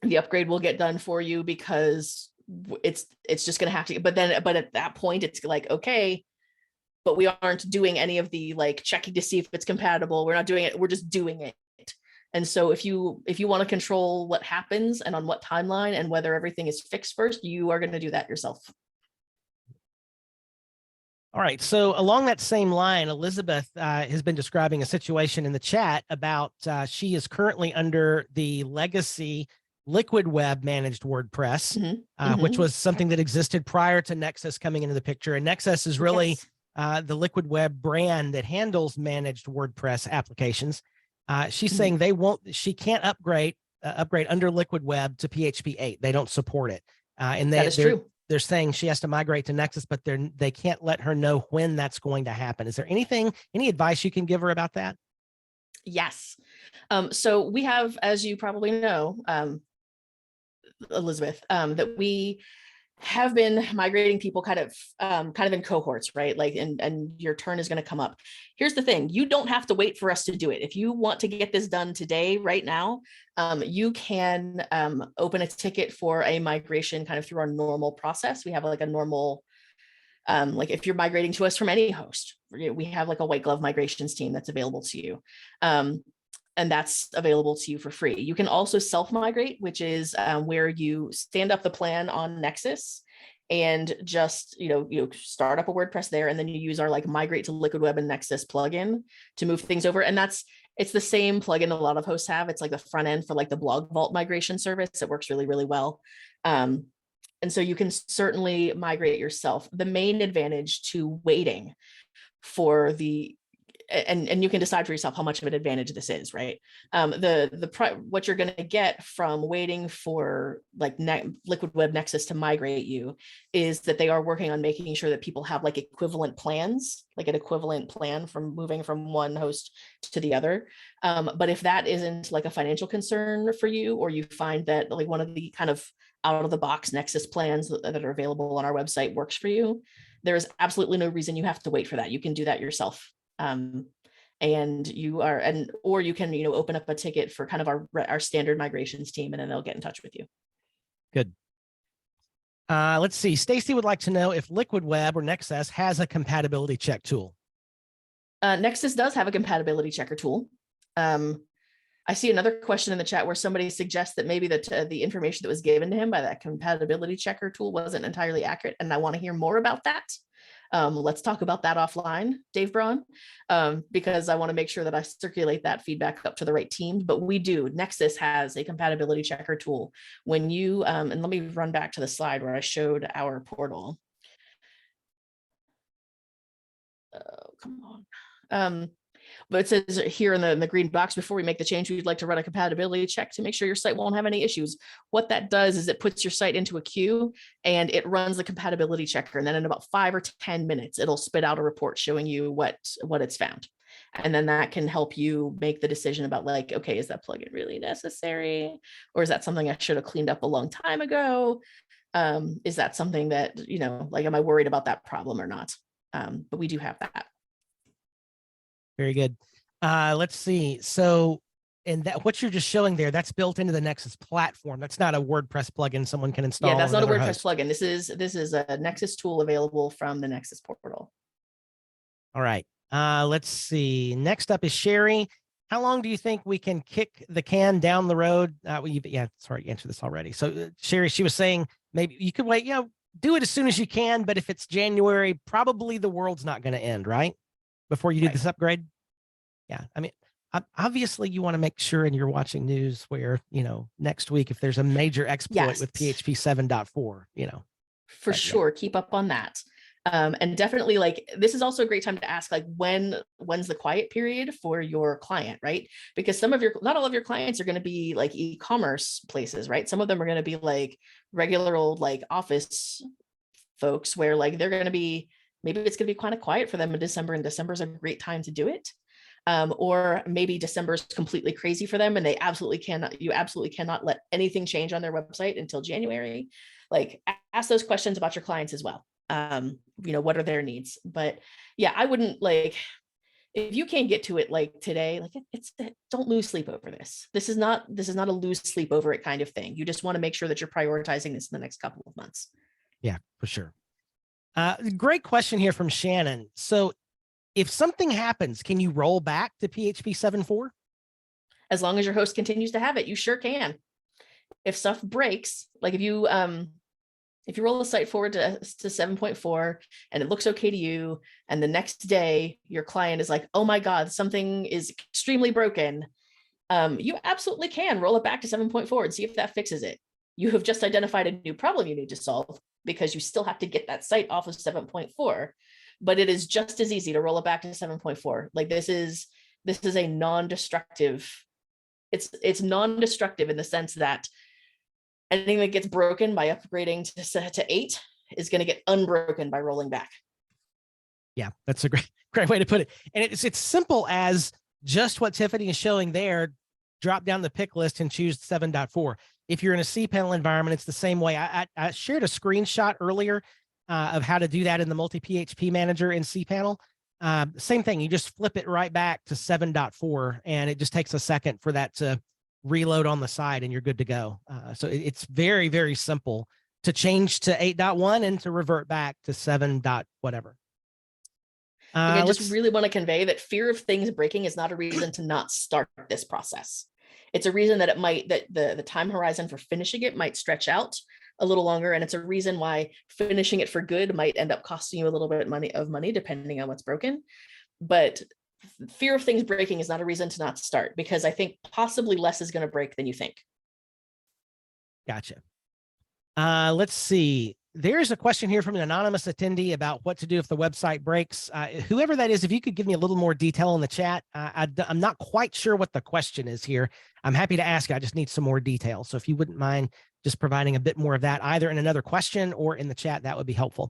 the upgrade will get done for you because it's just going to have to, but at that point it's like, okay, but we aren't doing any of the like checking to see if it's compatible. We're not doing it. We're just doing it. And so if you want to control what happens and on what timeline and whether everything is fixed first, you are going to do that yourself. All right. So along that same line, Elizabeth has been describing a situation in the chat about she is currently under the legacy Liquid Web managed WordPress, which was something that existed prior to Nexcess coming into the picture. And Nexcess is really the Liquid Web brand that handles managed WordPress applications. She's saying she can't upgrade under Liquid Web to PHP 8. They don't support it. And That is true. they're saying she has to migrate to Nexus, but they can't let her know when that's going to happen. Is there any advice you can give her about that? Yes. So we have, as you probably know, Elizabeth, that we have been migrating people kind of in cohorts, right? Like, and your turn is going to come up. Here's the thing. You don't have to wait for us to do it. If you want to get this done today, right now, you can open a ticket for a migration kind of through our normal process. We have like a normal, like if you're migrating to us from any host, we have like a white glove migrations team that's available to you. And that's available to you for free. You can also self-migrate, which is where you stand up the plan on Nexus and just, you start up a WordPress there, and then you use our like migrate to Liquid Web and Nexus plugin to move things over. And it's the same plugin a lot of hosts have. It's like the front end for like the Blog Vault migration service. It works really, really well. And so you can certainly migrate yourself. The main advantage to waiting for and you can decide for yourself how much of an advantage this is, right? What you're going to get from waiting for like Liquid Web Nexus to migrate you is that they are working on making sure that people have like equivalent plans, like an equivalent plan from moving from one host to the other. But if that isn't like a financial concern for you, or you find that like one of the kind of out of the box Nexus plans that are available on our website works for you, there is absolutely no reason you have to wait for that. You can do that yourself. And or you can, open up a ticket for kind of our standard migrations team, and then they'll get in touch with you. Good. Let's see. Stacy would like to know if Liquid Web or Nexcess has a compatibility check tool. Nexus does have a compatibility checker tool. I see another question in the chat where somebody suggests that maybe the information that was given to him by that compatibility checker tool wasn't entirely accurate, and I want to hear more about that. Let's talk about that offline, Dave Braun, because I want to make sure that I circulate that feedback up to the right team. But we do. Nexus has a compatibility checker tool. When you, and let me run back to the slide where I showed our portal. Oh, come on. But it says here in the green box, before we make the change, we'd like to run a compatibility check to make sure your site won't have any issues. What that does is it puts your site into a queue and it runs the compatibility checker. And then in about 5 or 10 minutes, it'll spit out a report showing you what it's found. And then that can help you make the decision about like, okay, is that plugin really necessary? Or is that something I should have cleaned up a long time ago? Is that something that, like, am I worried about that problem or not? But we do have that. Very good. Let's see. So, and that what you're just showing there, that's built into the Nexus platform. That's not a WordPress plugin someone can install. Yeah, that's not a WordPress plugin. This is a Nexus tool available from the Nexus portal. All right. Let's see. Next up is Sherry. How long do you think we can kick the can down the road? Yeah, sorry, you answered this already. So Sherry, she was saying maybe you could wait, do it as soon as you can, but if it's January, probably the world's not going to end, right? Before you do this upgrade. Yeah. I mean, obviously you want to make sure, and you're watching news where, next week, if there's a major exploit with PHP 7.4, for sure. Keep up on that. And definitely, like, this is also a great time to ask, like, when's the quiet period for your client, right? Because not all of your clients are going to be like e-commerce places, right? Some of them are going to be like regular old, like, office folks where like maybe it's going to be kind of quiet for them in December, and December is a great time to do it. Or maybe December is completely crazy for them and you absolutely cannot let anything change on their website until January. Like, ask those questions about your clients as well. What are their needs? But yeah, I wouldn't, like, if you can't get to it like today, like don't lose sleep over this. This is not a lose sleep over it kind of thing. You just want to make sure that you're prioritizing this in the next couple of months. Yeah, for sure. Great question here from Shannon. So if something happens, can you roll back to PHP 7.4? As long as your host continues to have it, you sure can. If stuff breaks, like if you roll the site forward to 7.4 and it looks okay to you, and the next day your client is like, oh my God, something is extremely broken, you absolutely can roll it back to 7.4 and see if that fixes it. You have just identified a new problem you need to solve, because you still have to get that site off of 7.4, but it is just as easy to roll it back to 7.4. Like, this is a non-destructive, it's non-destructive in the sense that Anything that gets broken by upgrading to 8 is going to get unbroken by rolling back. Yeah, that's a great way to put it. And it's simple as just what Tiffany is showing there. Drop down the pick list and choose 7.4. If you're in a cPanel environment, it's the same way. I shared a screenshot earlier of how to do that in the multi-PHP manager in cPanel. Same thing. You just flip it right back to 7.4, and it just takes a second for that to reload on the side, and you're good to go. So it's very, very simple to change to 8.1 and to revert back to 7. Whatever. I just really want to convey that fear of things breaking is not a reason to not start this process. It's a reason that it might, that the time horizon for finishing it might stretch out a little longer. And it's a reason why finishing it for good might end up costing you a little bit of money, depending on what's broken. But fear of things breaking is not a reason to not start, because I think possibly less is going to break than you think. Gotcha. Let's see. There's a question here from an anonymous attendee about what to do if the website breaks. Whoever that is, if you could give me a little more detail in the chat. I'm not quite sure what the question is here. I'm happy to ask. I just need some more detail. So if you wouldn't mind just providing a bit more of that, either in another question or in the chat, that would be helpful.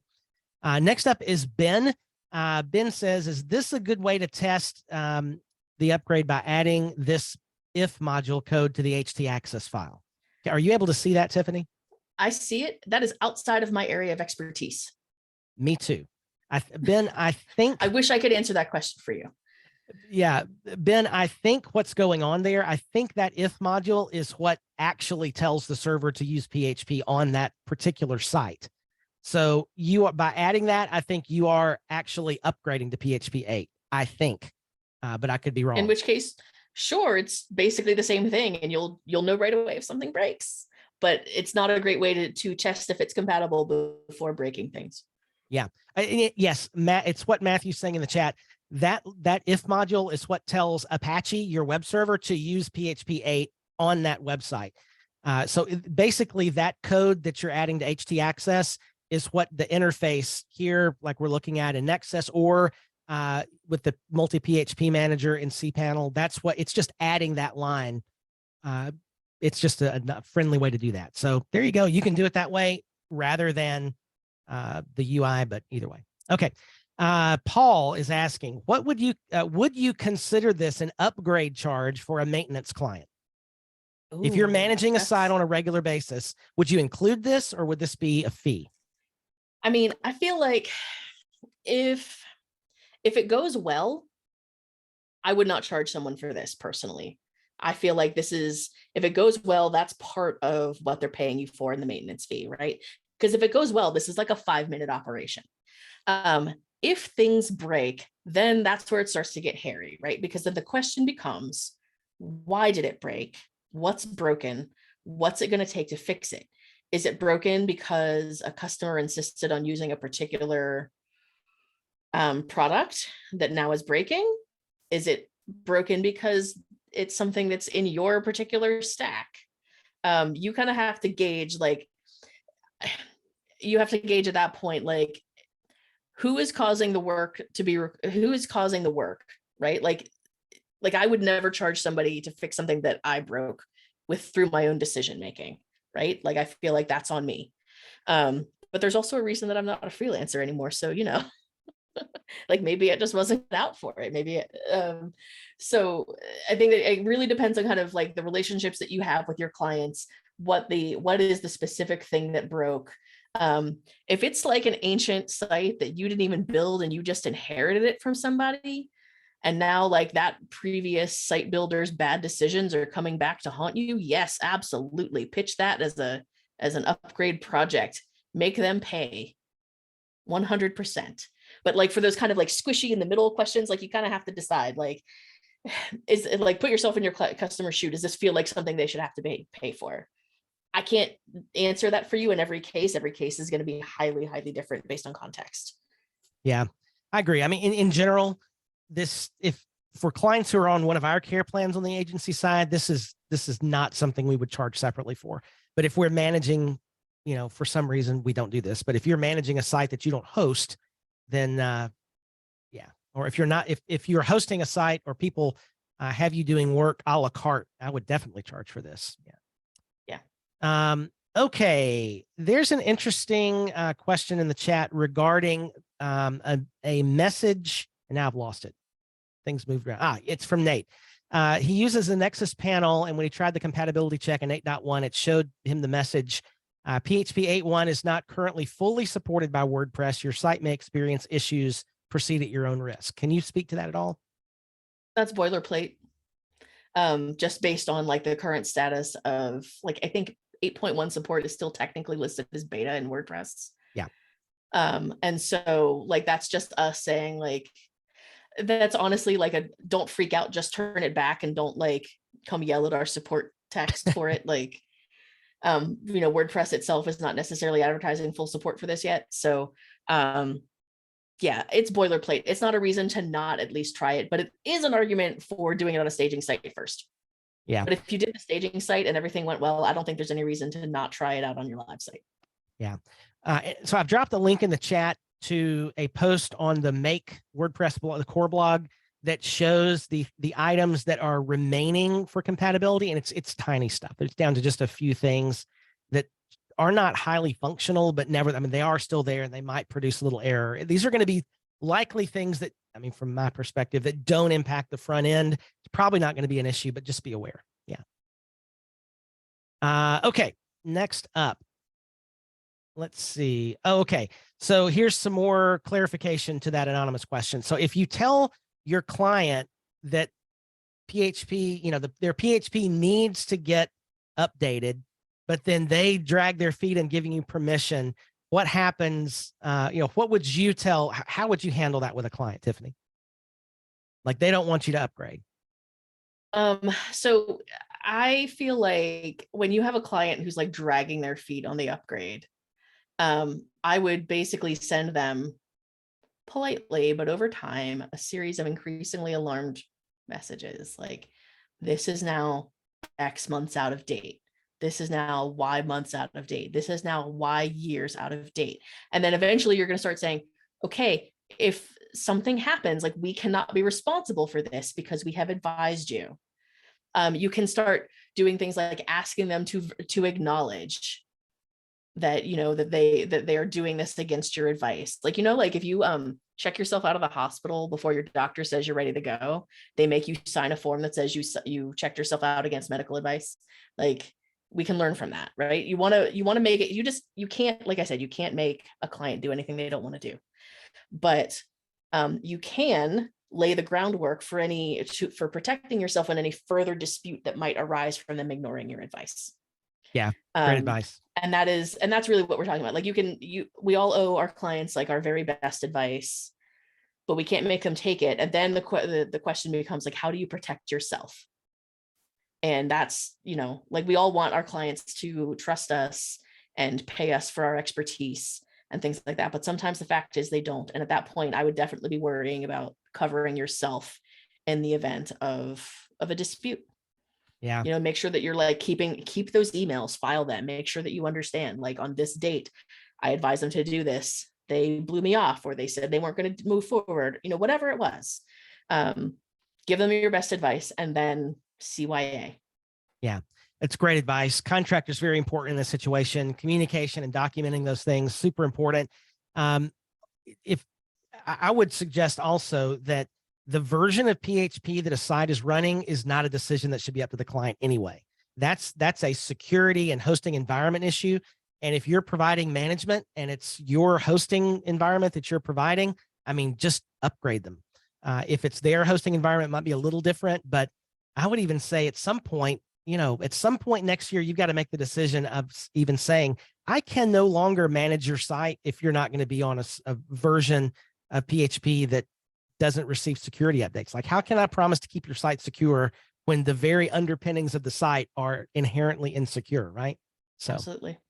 Next up is Ben. Ben says, is this a good way to test the upgrade by adding this if module code to the htaccess file? Are you able to see that, Tiffany? I see it. That is outside of my area of expertise. Me too. Ben, I think... I wish I could answer that question for you. Yeah, Ben, I think what's going on there, I think that if module is what actually tells the server to use PHP on that particular site. So you are, by adding that, I think you are actually upgrading to PHP 8, I think, but I could be wrong. In which case, sure, it's basically the same thing, and you'll know right away if something breaks. But it's not a great way to test if it's compatible before breaking things. Yeah. Yes, Matt, it's what Matthew's saying in the chat. That if module is what tells Apache, your web server, to use PHP 8 on that website. So basically that code that you're adding to htaccess is what the interface here, like we're looking at in Nexcess, or with the multi-PHP manager in cPanel, that's what it's just adding that line. It's just a friendly way to do that. So there you go. You can do it that way rather than the UI, but either way. Okay. Paul is asking, what would you consider this an upgrade charge for a maintenance client? Ooh, if you're managing a site on a regular basis, would you include this, or would this be a fee? I mean, I feel like if it goes well, I would not charge someone for this personally. I feel like this is, if it goes well, that's part of what they're paying you for in the maintenance fee, right? Because if it goes well, this is like a 5-minute operation. If things break, then that's where it starts to get hairy, right? Because then the question becomes, why did it break? What's broken? What's it going to take to fix it? Is it broken because a customer insisted on using a particular product that now is breaking? Is it broken because it's something that's in your particular stack? You kind of have to gauge, like, you have to gauge at that point, like, who is causing the work to be, who is causing the work, right? Like I would never charge somebody to fix something that I broke through my own decision-making, right? Like, I feel like that's on me. But there's also a reason that I'm not a freelancer anymore. So, you know, like maybe it just wasn't out for it. Maybe so I think that it really depends on kind of like the relationships that you have with your clients, what is the specific thing that broke. If it's like an ancient site that you didn't even build and you just inherited it from somebody, and now like that previous site builder's bad decisions are coming back to haunt you, yes, absolutely. Pitch that as an upgrade project. Make them pay 100%. But like for those kind of like squishy in the middle questions, like you kind of have to decide, like, is it like, put yourself in your customer's shoe. Does this feel like something they should have to pay for? I can't answer that for you in every case. Every case is going to be highly, highly different based on context. Yeah, I agree. I mean, in general, if for clients who are on one of our care plans on the agency side, this is not something we would charge separately for. But if we're managing, you know, for some reason we don't do this, but if you're managing a site that you don't host, then yeah. Or if you're not, if you're hosting a site or people have you doing work a la carte, I would definitely charge for this. Yeah. Yeah. Okay, there's an interesting question in the chat regarding a message, and now I've lost it. Things moved around. It's from Nate. He uses the Nexus panel, and when he tried the compatibility check in 8.1, it showed him the message, PHP 8.1 is not currently fully supported by WordPress. Your site may experience issues. Proceed at your own risk. Can you speak to that at all? That's boilerplate. Just based on like the current status of like, I think 8.1 support is still technically listed as beta in WordPress. Yeah. And so like, that's just us saying like, that's honestly like a, don't freak out, just turn it back and don't like come yell at our support text for it. Like, WordPress itself is not necessarily advertising full support for this yet. So, yeah, it's boilerplate. It's not a reason to not at least try it, but it is an argument for doing it on a staging site first. Yeah. But if you did the staging site and everything went well, I don't think there's any reason to not try it out on your live site. Yeah. So I've dropped a link in the chat to a post on the Make WordPress blog, the core blog, that shows the items that are remaining for compatibility, and it's tiny stuff. It's down to just a few things that are not highly functional, but never, I mean, they are still there and they might produce a little error. These are going to be likely things that, I mean, from my perspective, that don't impact the front end. It's probably not going to be an issue, but just be aware. Yeah. Okay. Next up. Let's see. Oh, okay. So here's some more clarification to that anonymous question. So if you tell your client that PHP, their PHP needs to get updated, but then they drag their feet in giving you permission, what happens? What would you tell? How would you handle that with a client, Tiffany? Like they don't want you to upgrade. So I feel like when you have a client who's like dragging their feet on the upgrade, I would basically send them politely, but over time, a series of increasingly alarmed messages like, this is now X months out of date. This is now Y months out of date. This is now Y years out of date. And then eventually you're going to start saying, okay, if something happens, like we cannot be responsible for this because we have advised you. You can start doing things like asking them to acknowledge that, that they are doing this against your advice. Like, like if you check yourself out of the hospital before your doctor says you're ready to go, they make you sign a form that says you checked yourself out against medical advice. Like, we can learn from that, right? You want to make it, you can't, like I said, you can't make a client do anything they don't want to do, but you can lay the groundwork for protecting yourself in any further dispute that might arise from them ignoring your advice. Yeah, great advice. And that's really what we're talking about. Like we all owe our clients like our very best advice, but we can't make them take it. And then the question becomes like, how do you protect yourself? And that's, like we all want our clients to trust us and pay us for our expertise and things like that. But sometimes the fact is they don't. And at that point, I would definitely be worrying about covering yourself in the event of a dispute. Yeah. Make sure that you're like keep those emails, file them, make sure that you understand, like on this date, I advised them to do this. They blew me off, or they said they weren't going to move forward, whatever it was. Give them your best advice and then CYA. Yeah, it's great advice. Contractors very important in this situation. Communication and documenting those things, super important. If I would suggest also that the version of PHP that a site is running is not a decision that should be up to the client anyway. That's a security and hosting environment issue. And if you're providing management and it's your hosting environment that you're providing, I mean, just upgrade them. If it's their hosting environment, it might be a little different, but I would even say at some point next year, you've got to make the decision of even saying, I can no longer manage your site if you're not going to be on a version of PHP that doesn't receive security updates. Like, how can I promise to keep your site secure when the very underpinnings of the site are inherently insecure, right? So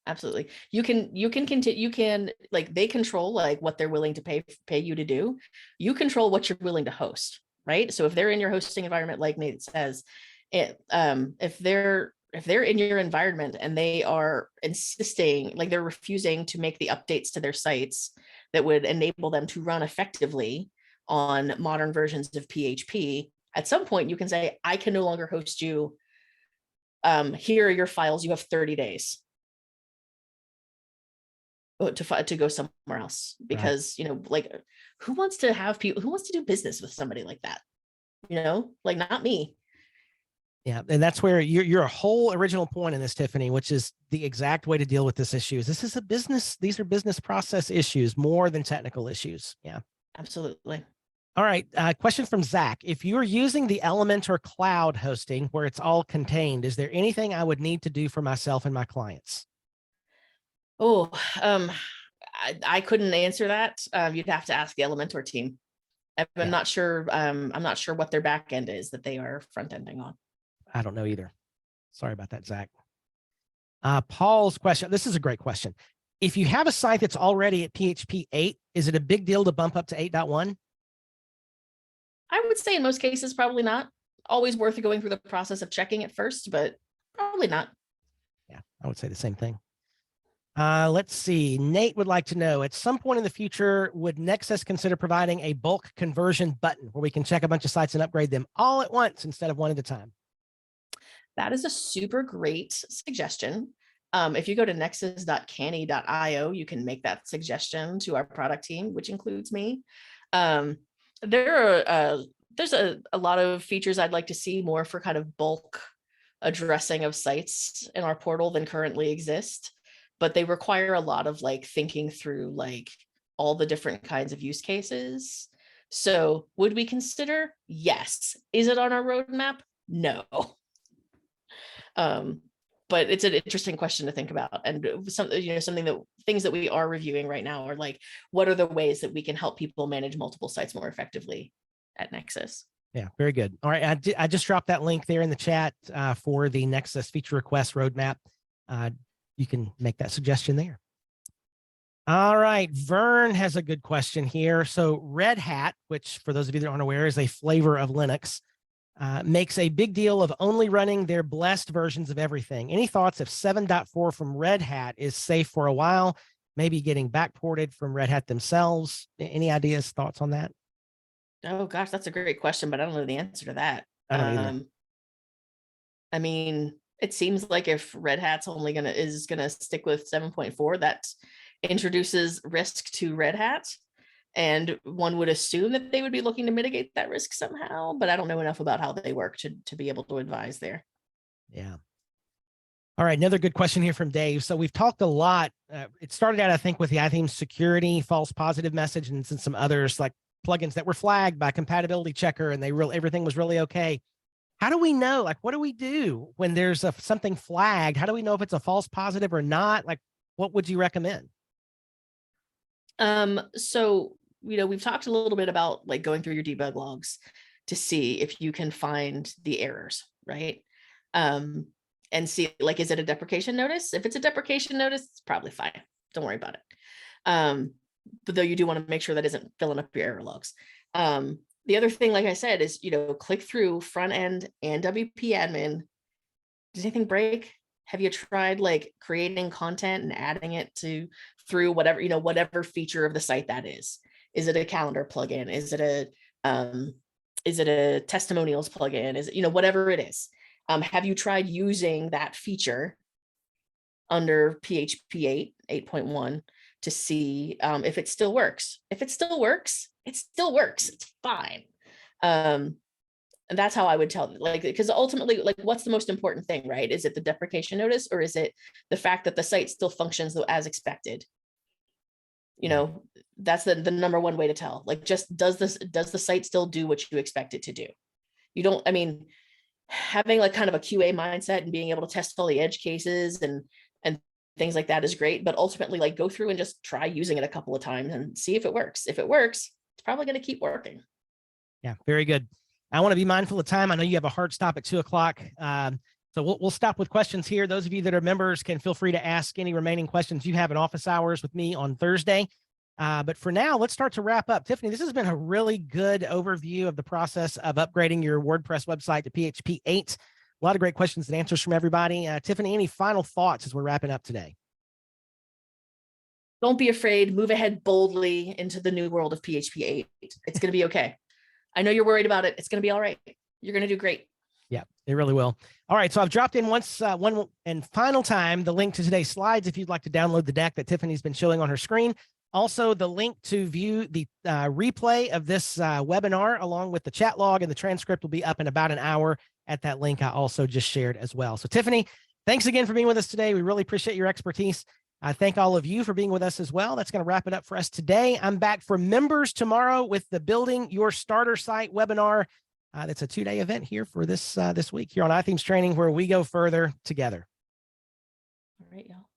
absolutely. You can continue, like they control like what they're willing to pay you to do. You control what you're willing to host, right? So if they're in your hosting environment, like Nate says, if they're in your environment and they are insisting, like they're refusing to make the updates to their sites that would enable them to run effectively on modern versions of PHP, at some point you can say, I can no longer host you. Here are your files. You have 30 days. to go somewhere else, because, like, who wants to have people, who wants to do business with somebody like that? Like, not me. Yeah. And that's where your whole original point in this, Tiffany, which is the exact way to deal with this issue, is this is a business. These are business process issues more than technical issues. Yeah. Absolutely. All right. Question from Zach. If you are using the Elementor cloud hosting where it's all contained, is there anything I would need to do for myself and my clients? Oh, I couldn't answer that. You'd have to ask the Elementor team. I'm not sure. I'm not sure what their back end is that they are front ending on. I don't know either. Sorry about that, Zach. Paul's question. This is a great question. If you have a site that's already at PHP 8, is it a big deal to bump up to 8.1? I would say in most cases, probably not. Always worth going through the process of checking it first, but probably not. Yeah, I would say the same thing. Let's see. Nate would like to know, at some point in the future, would Nexcess consider providing a bulk conversion button where we can check a bunch of sites and upgrade them all at once instead of one at a time? That is a super great suggestion. If you go to nexus.canny.io, you can make that suggestion to our product team, which includes me. There's a lot of features I'd like to see more for kind of bulk addressing of sites in our portal than currently exist, but they require a lot of like thinking through like all the different kinds of use cases. So would we consider? Yes. Is it on our roadmap? No. But it's an interesting question to think about, and things that we are reviewing right now are like, what are the ways that we can help people manage multiple sites more effectively at Nexus? Yeah, very good. All right, I just dropped that link there in the chat for the Nexus feature request roadmap. You can make that suggestion there. All right, Vern has a good question here. So Red Hat, which for those of you that aren't aware is a flavor of Linux, makes a big deal of only running their blessed versions of everything. Any thoughts if 7.4 from Red Hat is safe for a while, maybe getting backported from Red Hat themselves? Any ideas, thoughts on that? Oh gosh, that's a great question, but I don't know the answer to that. I don't either. I mean, it seems like if Red Hat's is gonna stick with 7.4, that introduces risk to Red Hat. And one would assume that they would be looking to mitigate that risk somehow, but I don't know enough about how they work to be able to advise there. Yeah. All right, another good question here from Dave. So we've talked a lot. It started out, I think, with the iThemes security, false positive message, and some others like plugins that were flagged by Compatibility Checker, and everything was really okay. How do we know? Like, what do we do when there's something flagged? How do we know if it's a false positive or not? Like, what would you recommend? So, we've talked a little bit about like going through your debug logs to see if you can find the errors, right? And see, like, is it a deprecation notice? If it's a deprecation notice, it's probably fine. Don't worry about it. But though you do want to make sure that isn't filling up your error logs. The other thing, like I said, is, click through front end and WP admin. Does anything break? Have you tried like creating content and adding it through whatever feature of the site that is? Is it a calendar plugin? Is it a testimonials plugin? Is it, whatever it is? Have you tried using that feature under PHP 8.1 to see if it still works? If it still works, it still works. It's fine. And that's how I would tell them, like, because ultimately, like, what's the most important thing, right? Is it the deprecation notice, or is it the fact that the site still functions as expected? That's the number one way to tell. Like, just does the site still do what you expect it to do? Having like kind of a QA mindset and being able to test all the edge cases and things like that is great, but ultimately, like, go through and just try using it a couple of times and see if it works. If it works, it's probably going to keep working. Yeah, very good. I want to be mindful of time. I know you have a hard stop at 2:00. So we'll stop with questions here. Those of you that are members can feel free to ask any remaining questions you have in office hours with me on Thursday. But for now, let's start to wrap up. Tiffany, this has been a really good overview of the process of upgrading your WordPress website to PHP 8. A lot of great questions and answers from everybody. Tiffany, any final thoughts as we're wrapping up today? Don't be afraid. Move ahead boldly into the new world of PHP 8. It's going to be okay. I know you're worried about it. It's going to be all right. You're going to do great. Yeah, it really will. All right. So I've dropped in one and final time the link to today's slides if you'd like to download the deck that Tiffany's been showing on her screen. Also, the link to view the replay of this webinar along with the chat log and the transcript will be up in about an hour at that link I also just shared as well. So Tiffany, thanks again for being with us today. We really appreciate your expertise. I thank all of you for being with us as well. That's going to wrap it up for us today. I'm back for members tomorrow with the Building Your Starter Site webinar. That's a 2-day event here for this week here on iThemes Training, where we go further together. All right, y'all.